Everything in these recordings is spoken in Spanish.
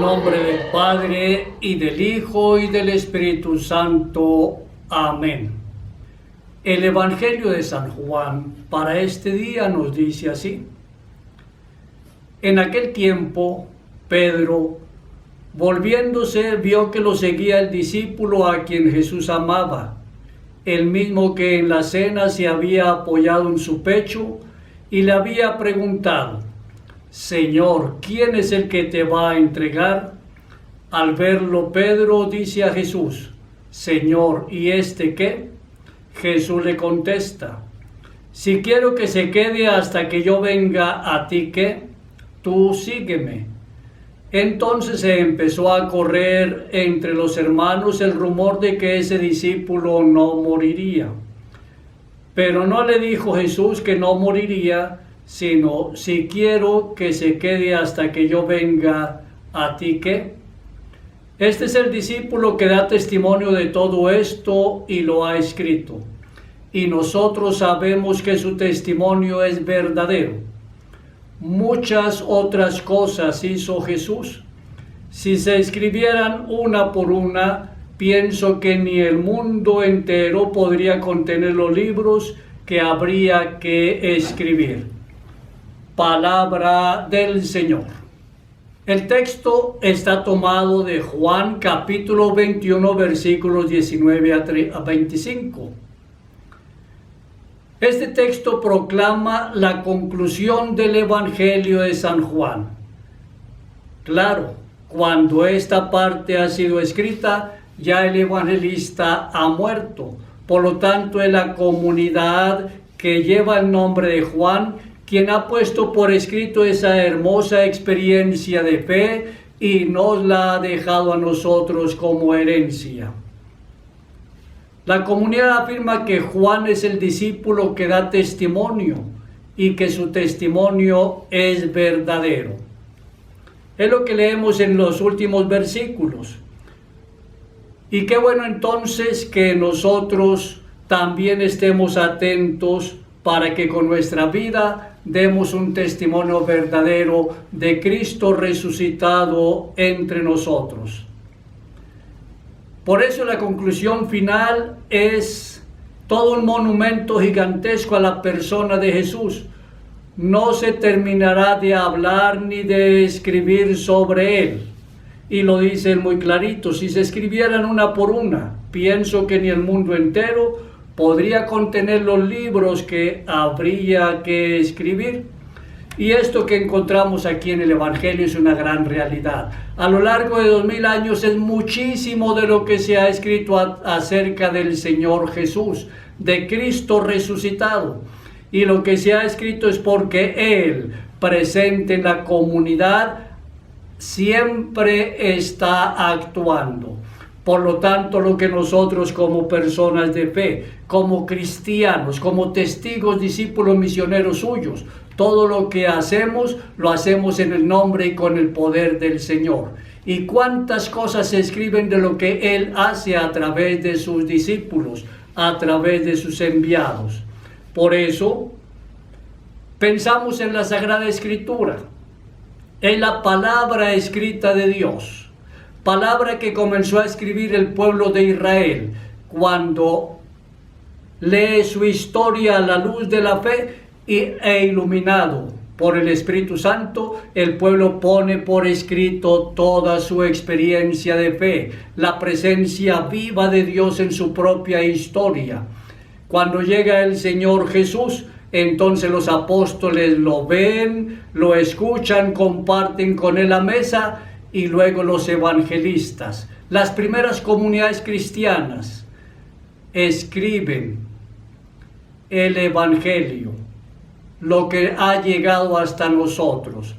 nombre del Padre, y del Hijo, y del Espíritu Santo. Amén. El Evangelio de San Juan para este día nos dice así: En aquel tiempo, Pedro, volviéndose, vio que lo seguía el discípulo a quien Jesús amaba, el mismo que en la cena se había apoyado en su pecho y le había preguntado: Señor, ¿quién es el que te va a entregar? Al verlo, Pedro dice a Jesús: Señor, ¿y este qué? Jesús le contesta: Si quiero que se quede hasta que yo venga, ¿a ti qué? Tú sígueme. Entonces se empezó a correr entre los hermanos el rumor de que ese discípulo no moriría. Pero no le dijo Jesús que no moriría, sino: si quiero que se quede hasta que yo venga, ¿a ti qué? Este es el discípulo que da testimonio de todo esto y lo ha escrito. Y nosotros sabemos que su testimonio es verdadero. Muchas otras cosas hizo Jesús. Si se escribieran una por una, pienso que ni el mundo entero podría contener los libros que habría que escribir. Palabra del Señor. El texto está tomado de Juan capítulo 21, versículos 19 a 25. Este texto proclama la conclusión del Evangelio de San Juan. Claro, cuando esta parte ha sido escrita, ya el evangelista ha muerto. Por lo tanto, es la comunidad que lleva el nombre de Juan quien ha puesto por escrito esa hermosa experiencia de fe y nos la ha dejado a nosotros como herencia. La comunidad afirma que Juan es el discípulo que da testimonio y que su testimonio es verdadero. Es lo que leemos en los últimos versículos. Y qué bueno entonces que nosotros también estemos atentos para que con nuestra vida demos un testimonio verdadero de Cristo resucitado entre nosotros. Por eso la conclusión final es todo un monumento gigantesco a la persona de Jesús. No se terminará de hablar ni de escribir sobre él. Y lo dice él muy clarito: si se escribieran una por una, pienso que ni el mundo entero podría contener los libros que habría que escribir. Y esto que encontramos aquí en el Evangelio es una gran realidad. A lo largo de 2000 años es muchísimo de lo que se ha escrito acerca del Señor Jesús, de Cristo resucitado. Y lo que se ha escrito es porque Él, presente en la comunidad, siempre está actuando. Por lo tanto, lo que nosotros como personas de fe, como cristianos, como testigos, discípulos, misioneros suyos, todo lo que hacemos, lo hacemos en el nombre y con el poder del Señor. Y cuántas cosas se escriben de lo que Él hace a través de sus discípulos, a través de sus enviados. Por eso, pensamos en la Sagrada Escritura, en la palabra escrita de Dios. Palabra que comenzó a escribir el pueblo de Israel cuando lee su historia a la luz de la fe e iluminado por el Espíritu Santo, el pueblo pone por escrito toda su experiencia de fe, la presencia viva de Dios en su propia historia. Cuando llega el Señor Jesús, entonces los apóstoles lo ven, lo escuchan, comparten con él la mesa. Y luego los evangelistas, las primeras comunidades cristianas, escriben el Evangelio, lo que ha llegado hasta nosotros.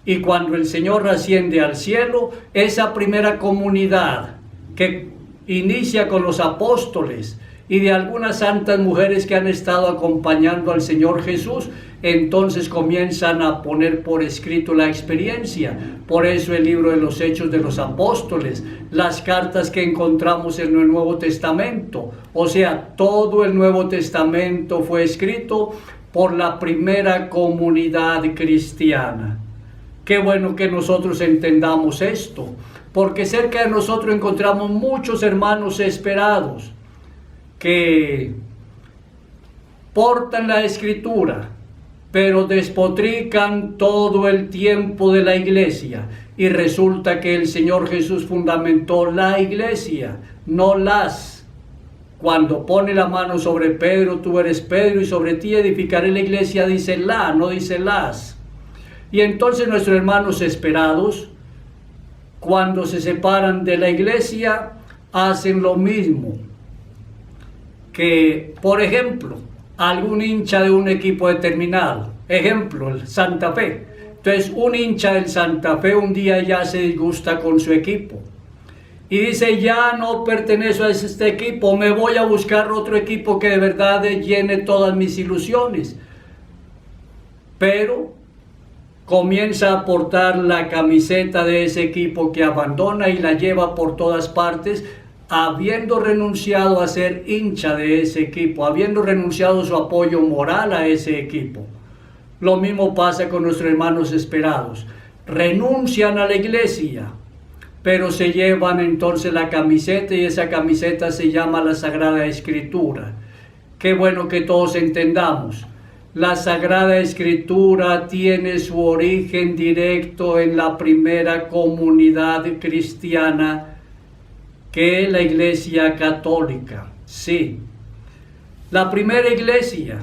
Y cuando el Señor asciende al cielo, esa primera comunidad que inicia con los apóstoles y de algunas santas mujeres que han estado acompañando al Señor Jesús, entonces comienzan a poner por escrito la experiencia. Por eso el libro de los Hechos de los Apóstoles, las cartas que encontramos en el Nuevo Testamento, o sea, todo el Nuevo Testamento fue escrito por la primera comunidad cristiana. Qué bueno que nosotros entendamos esto, porque cerca de nosotros encontramos muchos hermanos esperados que portan la Escritura, pero despotrican todo el tiempo de la iglesia. Y resulta que el Señor Jesús fundamentó la iglesia, no las. Cuando pone la mano sobre Pedro, tú eres Pedro y sobre ti edificaré la iglesia, dice la, no dice las. Y entonces nuestros hermanos esperados, cuando se separan de la iglesia, hacen lo mismo. Que, por ejemplo, algún hincha de un equipo determinado, ejemplo, el Santa Fe. Entonces, un hincha del Santa Fe un día ya se disgusta con su equipo y dice, ya no pertenezco a este equipo, me voy a buscar otro equipo que de verdad llene todas mis ilusiones. Pero comienza a portar la camiseta de ese equipo que abandona y la lleva por todas partes, habiendo renunciado a ser hincha de ese equipo, habiendo renunciado su apoyo moral a ese equipo. Lo mismo pasa con nuestros hermanos esperados. Renuncian a la iglesia, pero se llevan entonces la camiseta y esa camiseta se llama la Sagrada Escritura. Qué bueno que todos entendamos. La Sagrada Escritura tiene su origen directo en la primera comunidad cristiana, que es la Iglesia Católica. Sí, la primera iglesia,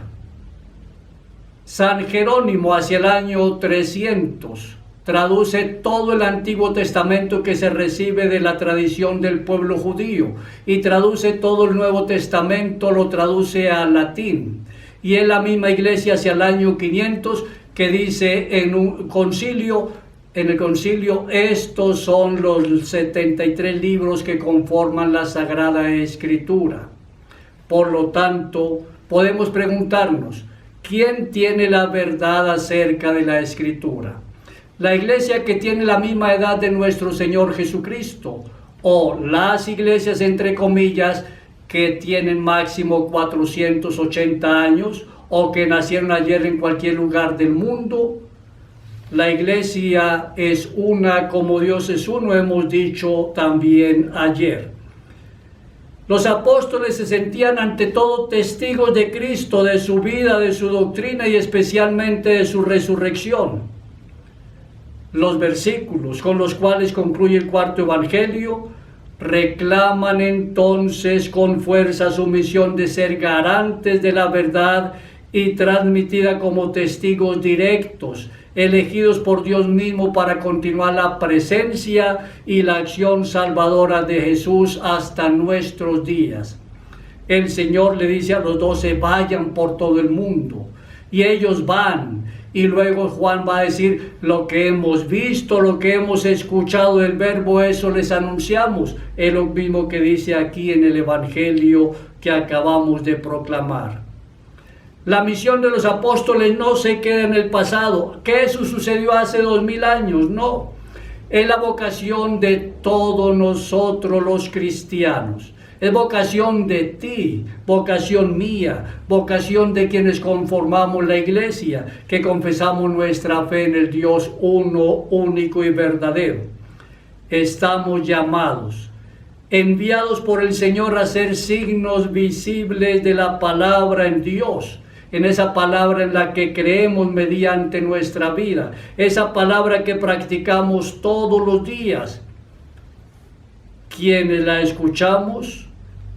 San Jerónimo, hacia el año 300, traduce todo el Antiguo Testamento que se recibe de la tradición del pueblo judío y traduce todo el Nuevo Testamento, lo traduce al latín. Y es la misma iglesia hacia el año 500 que dice en el concilio, estos son los 73 libros que conforman la Sagrada Escritura. Por lo tanto, podemos preguntarnos, ¿quién tiene la verdad acerca de la Escritura? ¿La iglesia que tiene la misma edad de nuestro Señor Jesucristo? ¿O las iglesias, entre comillas, que tienen máximo 480 años? ¿O que nacieron ayer en cualquier lugar del mundo? La iglesia es una como Dios es uno, hemos dicho también ayer. Los apóstoles se sentían ante todo testigos de Cristo, de su vida, de su doctrina y especialmente de su resurrección. Los versículos con los cuales concluye el cuarto evangelio reclaman entonces con fuerza su misión de ser garantes de la verdad y transmitida como testigos directos, elegidos por Dios mismo para continuar la presencia y la acción salvadora de Jesús hasta nuestros días. El Señor le dice a los 12, vayan por todo el mundo, y ellos van, y luego Juan va a decir, lo que hemos visto, lo que hemos escuchado del verbo, eso les anunciamos. Es lo mismo que dice aquí en el Evangelio que acabamos de proclamar. La misión de los apóstoles no se queda en el pasado, que eso sucedió hace 2000 años, no. Es la vocación de todos nosotros los cristianos. Es vocación de ti, vocación mía, vocación de quienes conformamos la iglesia, que confesamos nuestra fe en el Dios uno, único y verdadero. Estamos llamados, enviados por el Señor a ser signos visibles de la palabra en Dios, en esa palabra en la que creemos mediante nuestra vida, esa palabra que practicamos todos los días. Quienes la escuchamos,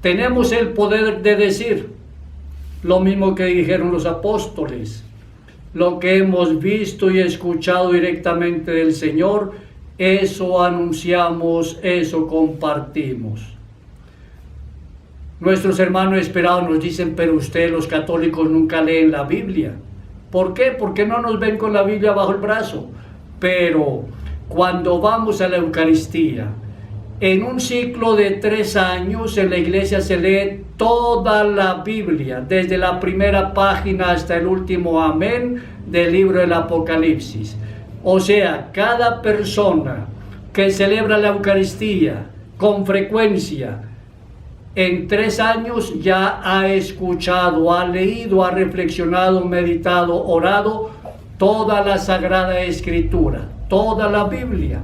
tenemos el poder de decir lo mismo que dijeron los apóstoles. Lo que hemos visto y escuchado directamente del Señor, eso anunciamos, eso compartimos. Nuestros hermanos esperados nos dicen, pero ustedes los católicos nunca leen la Biblia. ¿Por qué? Porque no nos ven con la Biblia bajo el brazo. Pero cuando vamos a la Eucaristía, en un ciclo de 3 años en la iglesia se lee toda la Biblia, desde la primera página hasta el último amén del libro del Apocalipsis. O sea, cada persona que celebra la Eucaristía con frecuencia, en 3 años ya ha escuchado, ha leído, ha reflexionado, meditado, orado toda la Sagrada Escritura. toda la Biblia.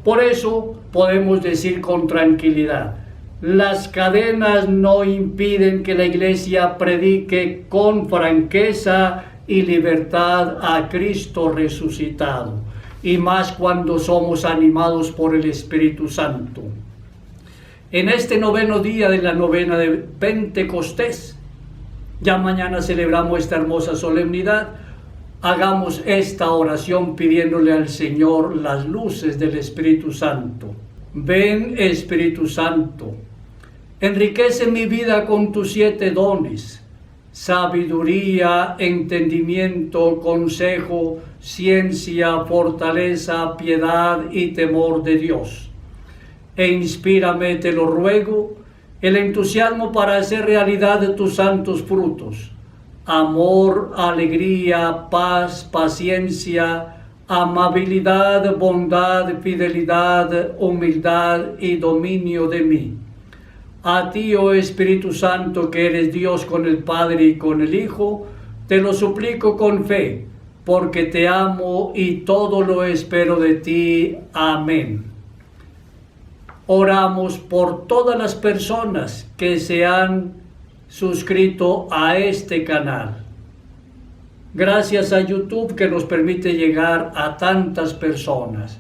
Por eso podemos decir con tranquilidad, las cadenas no impiden que la Iglesia predique con franqueza y libertad a Cristo resucitado, y más cuando somos animados por el Espíritu Santo. En este noveno día de la novena de Pentecostés, ya mañana celebramos esta hermosa solemnidad, hagamos esta oración pidiéndole al Señor las luces del Espíritu Santo. Ven, Espíritu Santo, enriquece mi vida con tus 7 dones, sabiduría, entendimiento, consejo, ciencia, fortaleza, piedad y temor de Dios. E inspírame, te lo ruego, el entusiasmo para hacer realidad tus santos frutos: amor, alegría, paz, paciencia, amabilidad, bondad, fidelidad, humildad y dominio de mí. A ti, oh Espíritu Santo, que eres Dios con el Padre y con el Hijo, te lo suplico con fe, porque te amo y todo lo espero de ti. Amén. Oramos por todas las personas que se han suscrito a este canal. Gracias a YouTube, que nos permite llegar a tantas personas.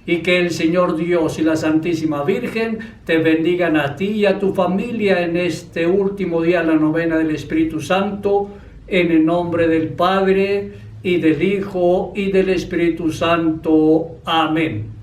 Y que el Señor Dios y la Santísima Virgen te bendigan a ti y a tu familia en este último día de la novena del Espíritu Santo, en el nombre del Padre, y del Hijo, y del Espíritu Santo. Amén.